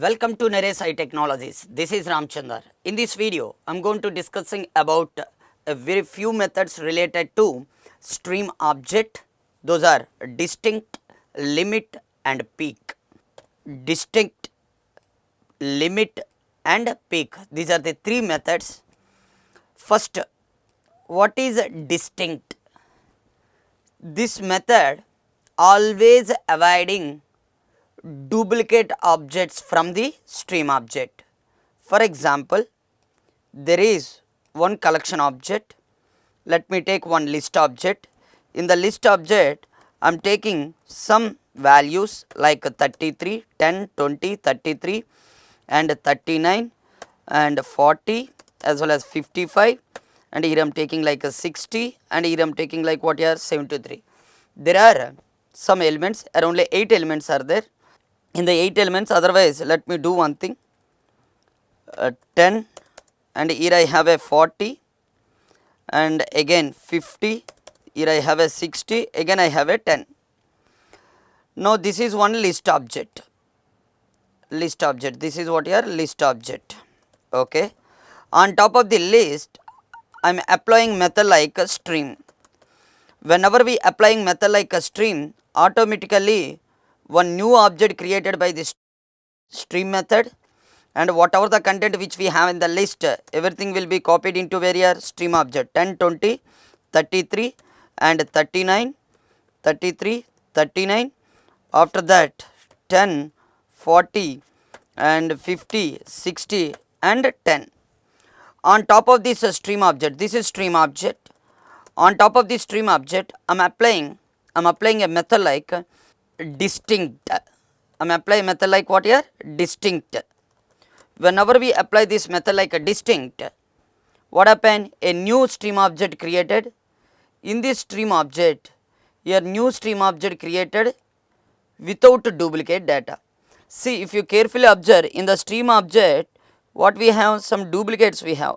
Welcome to Naresh IT Technologies. This is Ramchandar. In this video, I am going to discussing about a very few methods related to stream object. Those are distinct, limit and peak. Distinct, limit and peak. These are the three methods. First, what is distinct? This method always avoiding duplicate objects from the stream object. For example, there is one collection object. Let me take one list object. In the list object, I am taking some values like 33, 10, 20, 33 and 39 and 40 as well as 55, and here I am taking like a 60, and here I am taking like what here 73. There are some elements, around 8 elements are there. In the 8 elements, otherwise let me do one thing, 10, and here I have a 40 and again 50, here I have a 60, again I have a 10. Now this is one list object, this is what your list object. Okay, on top of the list I am applying method like a stream. Whenever we applying method like a stream, automatically one new object created by this stream method, and whatever the content which we have in the list, everything will be copied into various stream object 10, 20, 33 and 39, 33, 39. After that 10, 40 and 50, 60 and 10. On top of this stream object, this is stream object. On top of this stream object, I am applying a method like distinct. I am applying a method like what here? Distinct. Whenever we apply this method like a distinct, what happen? A new stream object created. In this stream object, a new stream object created without duplicate data. See, if you carefully observe in the stream object, what we have? Some duplicates we have.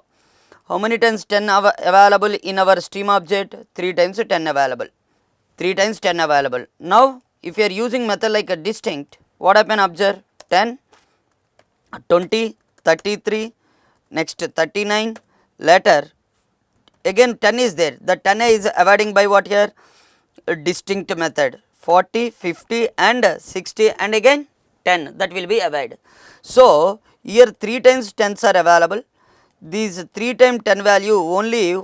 How many times 10 available in our stream object? 3 times 10 available. 3 times 10 available. Now, if you are using method like a distinct, what happen? Observe 10, 20, 33, next 39, later again 10 is there. The 10 is avoiding by what here? A distinct method. 40, 50 and 60 and again 10, that will be avoided. So, here 3 times 10s are available. These 3 times 10 value only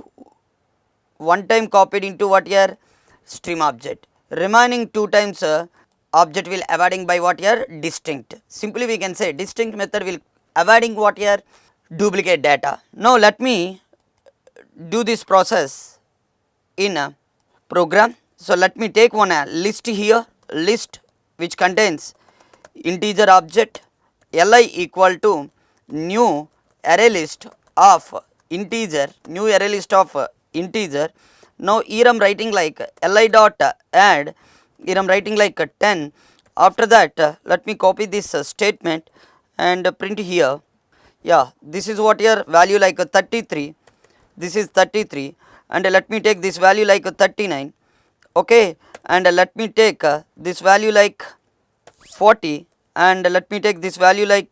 one time copied into what here? Stream object. Remaining 2 times object will avoiding by what here? Distinct. Simply we can say distinct method will avoiding what here? Duplicate data. Now let me do this process in a program. So let me take one list here, list which contains integer object li equal to new array list of integer, new array list of integer. Now here I am writing like li dot add, here I am writing like 10. After that let me copy this statement and print here. Yeah, this is what your value like 33, this is 33, and let me take this value like 39. Okay, and let me take this value like 40, and let me take this value like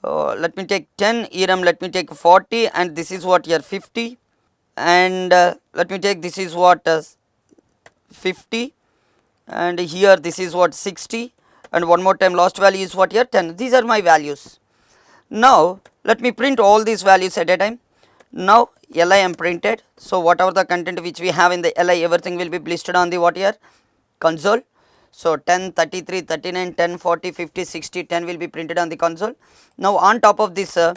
let me take 10 here, let me take 40, and this is what here 50, and let me take this is what 50, and here this is what 60, and one more time last value is what here 10. These are my values. Now let me print all these values at a time. Now li am printed, so whatever the content which we have in the li, everything will be listed on the what here? Console. So 10, 33, 39, 10, 40, 50, 60, 10 will be printed on the console. Now on top of this li,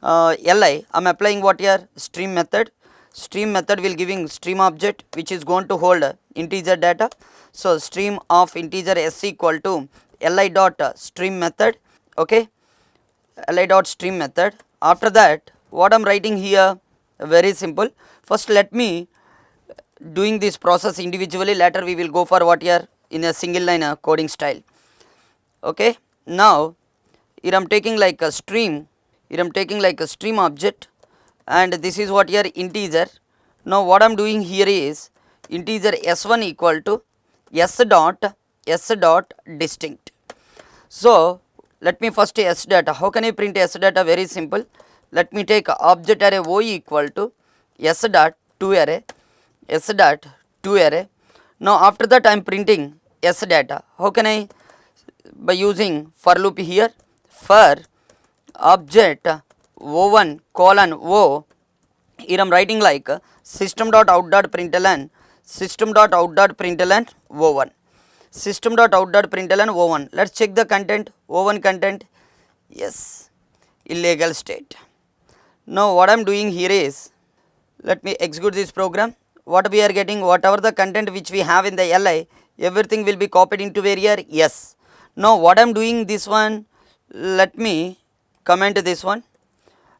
I am applying what here? Stream method. Stream method will giving stream object which is going to hold integer data. So stream of integer s equal to li dot stream method. Okay, li dot stream method. After that, what I am writing here? Very simple. First let me doing this process individually, later we will go for what here? In a single line coding style. Okay, now here I am taking like a stream, here I am taking like a stream object, and this is what here? Integer. Now what I am doing here is integer s1 equal to s dot distinct. So let me first S data. How can I print S data? Very simple. Let me take object array O equal to S dot to array, S dot to array. Now after that I am printing S data. How can I? By using for loop here. For object O1 colon O, here I am writing like system.out.println, system.out.println O1, system.out.println O1. Let's check the content. O1 content, yes, illegal state. Now what I am doing here is, let me execute this program. What we are getting, whatever the content which we have in the li, everything will be copied into where here, yes. Now what I am doing this one, let me comment this one,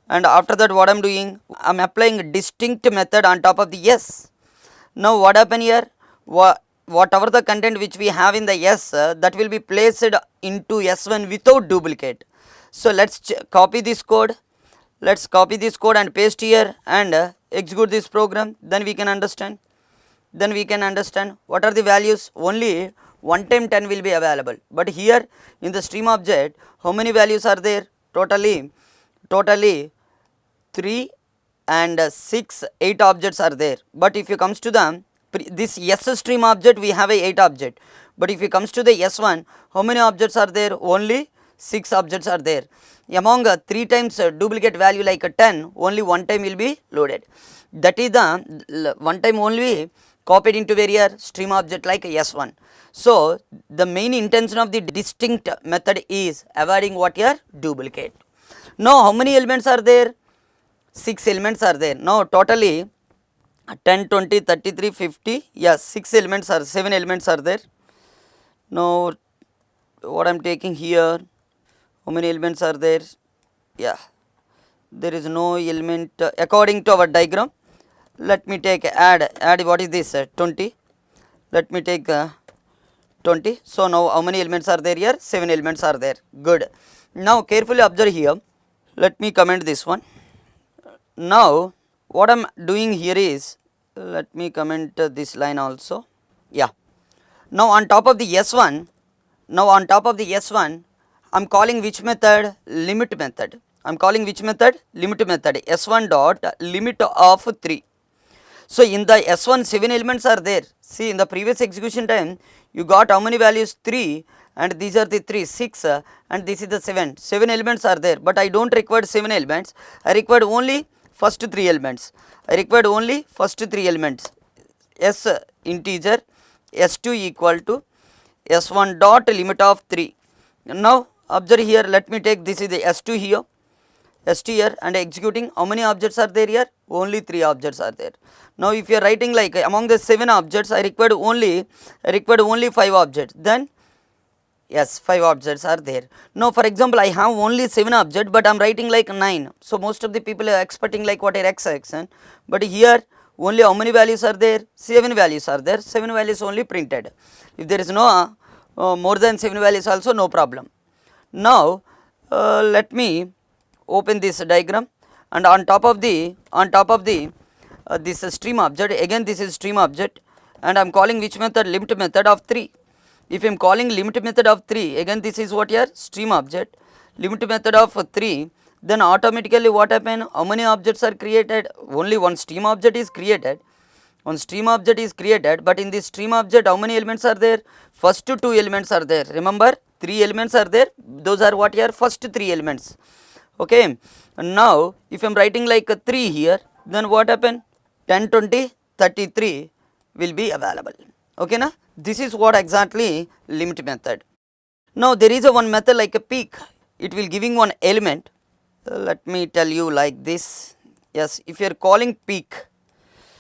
and after that what I am doing, I am applying distinct method on top of the yes. Now what happened here, whatever the content which we have in the yes, that will be placed into S1 without duplicate. So let's copy this code, let's copy this code and paste here and execute this program, then we can understand. Then we can understand what are the values. Only one time 10 will be available, but here in the stream object, how many values are there? Totally 3 and 6, 8 objects are there. But if you comes to the this S stream object, we have a 8 object, but if it comes to the S1, how many objects are there? Only 6 objects are there. Among 3 times duplicate value like 10, only one time will be loaded. That is the one time only copied into various stream object like S1. So the main intention of the distinct method is avoiding what here? Duplicate. Now how many elements are there? 6 elements are there. Now totally 10, 20, 33, 50, yes, 6 elements are, 7 elements are there. Now what I am taking here, how many elements are there? Yeah, there is no element according to our diagram. Let me take add what is this 20, let me take 20. So now how many elements are there here? 7 elements are there. Good. Now carefully observe here, let me comment this one. Now what I am doing here is, let me comment this line also. Yeah, now on top of the S1, I am calling which method? Limit method. I am calling which method? Limit method. S1 dot limit of 3. So in the S1 7 elements are there. See, in the previous execution time you got how many values? 3, and these are the 3, 6 and this is the 7. 7 elements are there, but I don't require 7 elements. I required only first 3 elements. S integer S2 equal to S1 dot limit of 3. Now observe here, let me take this is the S2 here, and executing. How many objects are there here? Only 3 objects are there. Now if you are writing like among the 7 objects, I required only 5 objects, then yes, 5 objects are there. Now for example, I have only 7 objects, but I am writing like 9. So most of the people are expecting like what are X action, but here only how many values are there? 7 values are there. 7 values only printed. If there is no more than 7 values also, no problem. Now let me open this diagram, and on top of the this stream object, again this is stream object, and I am calling which method? Limit method of 3. If I am calling limit method of 3, again this is what here? Stream object, limit method of 3, then automatically what happen? How many objects are created? Only one stream object is created. But in this stream object, how many elements are there? First 2 elements are there. Remember, 3 elements are there. Those are what here? First 3 elements. Okay. And now if I am writing like 3 here, then what happen? 10, 20, 33 will be available. Okay na? This is what exactly limit method. Now there is a one method like a peak. It will giving one element. Let me tell you like this. Yes, if you are calling peak,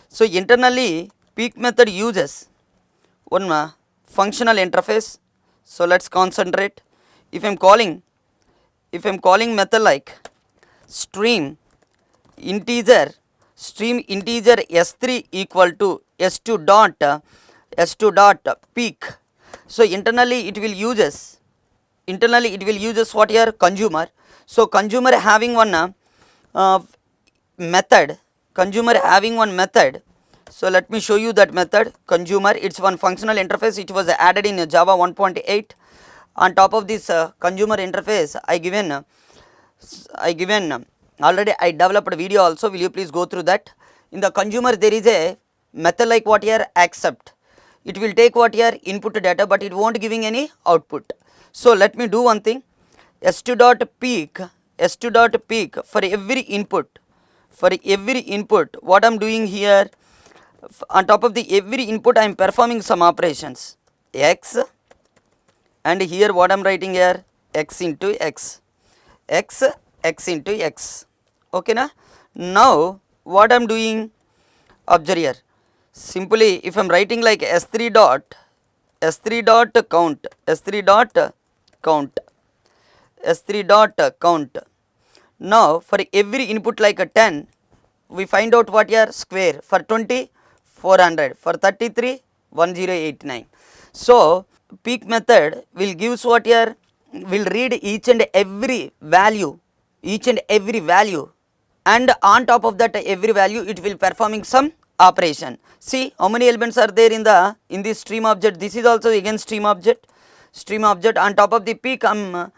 so internally peak method uses one functional interface. So let's concentrate. If I am calling method like stream integer s3 equal to s2 dot peak. So internally it will uses what here? Consumer. So consumer having one method. So let me show you that method. Consumer, it's one functional interface. It was added in Java 1.8, On top of this consumer interface, I given already I developed a video also, will you please go through that. In the consumer there is a method like what here accept. It will take what here input data, but it won't giving any output. So let me do one thing, s2.peak for every input, what I am doing here, on top of the every input I am performing some operations x, and here what I am writing here x into x into x. Okay na? Now what I am doing, observe here, simply if I am writing like s3 dot count, now for every input like a 10, we find out what here square, for 20 400, for 33 1089. So peak method will gives what here, will read each and every value, and on top of that every value it will performing some operation. See how many elements are there in this stream object. This is also again stream object. On top of the peak I'm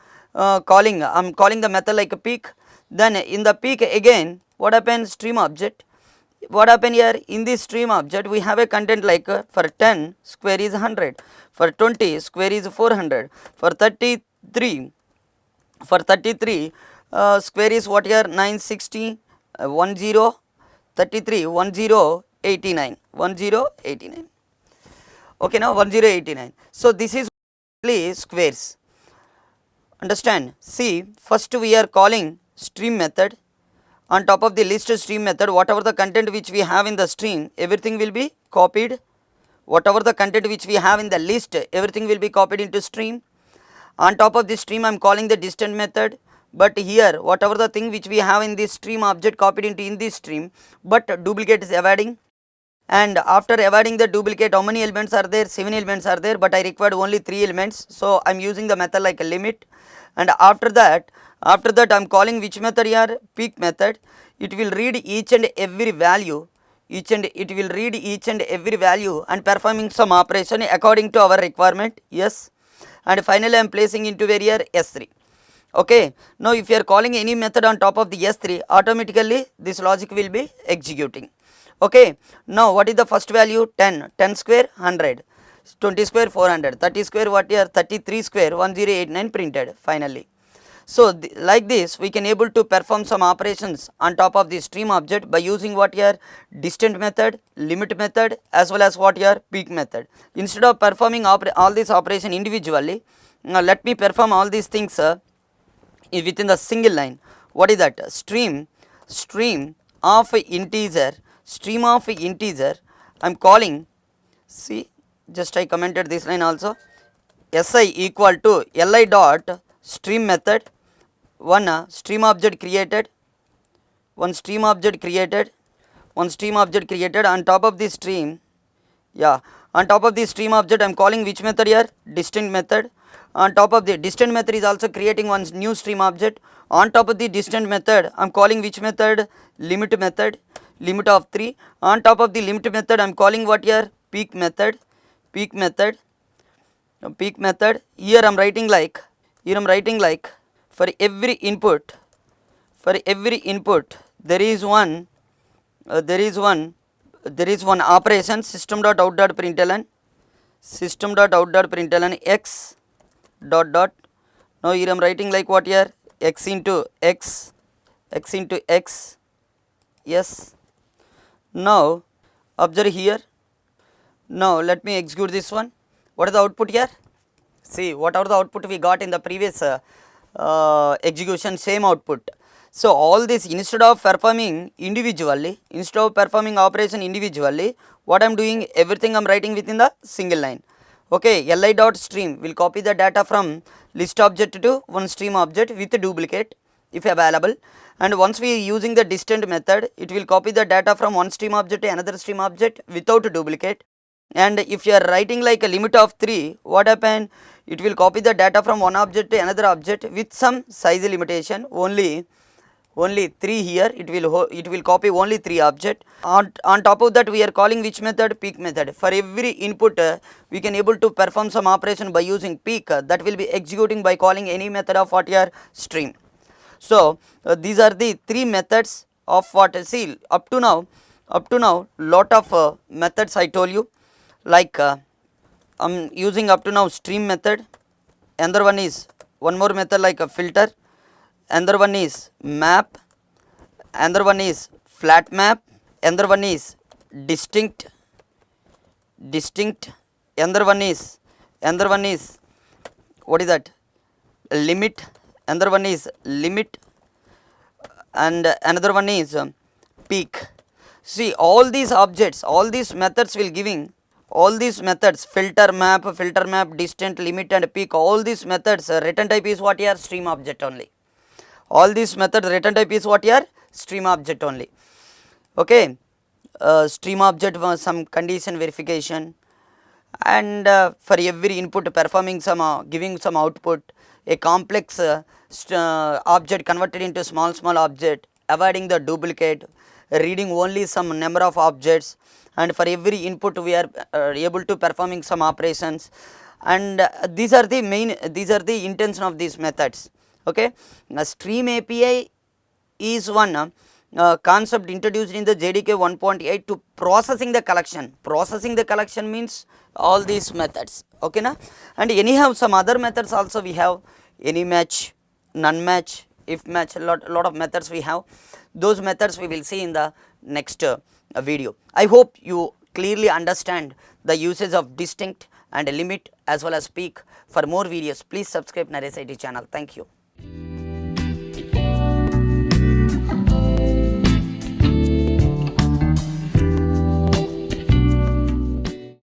calling the method like a peak. Then in the peak again what happens, stream object. What happen here, in this stream object we have a content like for 10 square is 100, for 20 square is 400, for 33 square is what here 960, 1089. Okay, now 1089. So this is squares. Understand? See, first we are calling stream method. On top of the list stream method, whatever the content which we have in the stream, everything will be copied. Whatever the content which we have in the list, everything will be copied into stream. On top of this stream I am calling the distant method, but here whatever the thing which we have in this stream object copied into in this stream, but duplicate is evading. And after evading the duplicate, how many elements are there? 7 elements are there, but I required only 3 elements, so I am using the method like a limit. And after that I am calling which method here? Peak method. It will read each and every value, and performing some operation according to our requirement. Yes, and finally I am placing into here S3. Okay, now if you are calling any method on top of the S3, automatically this logic will be executing. Okay, now what is the first value? 10 square 100, 20 square 400, 30 square what here? 33 square 1089 printed finally. So like this we can able to perform some operations on top of the stream object by using what here? Distant method, limit method, as well as what here? Peak method. Instead of performing all these operation individually, let me perform all these things within the single line. What is that? Stream of integer, I am calling, see, just I commented this line also, si equal to li dot stream method, one stream object created, on top of this stream, on top of this stream object I am calling which method here? Distant method. On top of the distant method is also creating one new stream object. On top of the distant method I am calling which method? Limit method, limit of 3. On top of the limit method I am calling what here? Peak method. Here I am writing like, for every input there is one operation, system.out.println x dot. Now here I am writing like what here? X into x. Yes. Now observe here. Now let me execute this one. What is the output here? See, whatever the output we got in the previous execution, same output. So all this, instead of performing operation individually, what I am doing, everything I am writing within the single line. Okay, li.stream will copy the data from list object to one stream object with duplicate if available, and once we using the distant method, it will copy the data from one stream object to another stream object without duplicate. And if you are writing like a limit of 3, what happen? It will copy the data from one object to another object with some size limitation, only only 3 here, it will copy only 3 object. On top of that we are calling which method? Peek method. For every input we can able to perform some operation by using peek, that will be executing by calling any method of what here? Stream. So these are the 3 methods of what? See, up to now lot of methods I told you, like I'm using up to now stream method. Another one is one more method like a filter, another one is map, another one is flat map, another one is distinct, another one is what is that? Limit, another one is limit, and another one is peak. See, all these objects, all these methods will giving, all these methods, filter map, distant, limit and peak, all these methods return type is what here? Stream object only. All these methods return type is what here? Stream object only. Okay, stream object was some condition verification, and for every input performing some giving some output, a complex object converted into small object, avoiding the duplicate, reading only some number of objects, and for every input we are able to performing some operations, and these are the intention of these methods. Okay, stream API is one concept introduced in the JDK 1.8 to processing the collection. Processing the collection means all these methods. Okay na? And anyhow some other methods also we have, any match, none match, if match, lot of methods we have. Those methods we will see in the next video. I hope you clearly understand the usage of distinct and limit as well as peak. For more videos please subscribe Naresh IT channel. Thank you.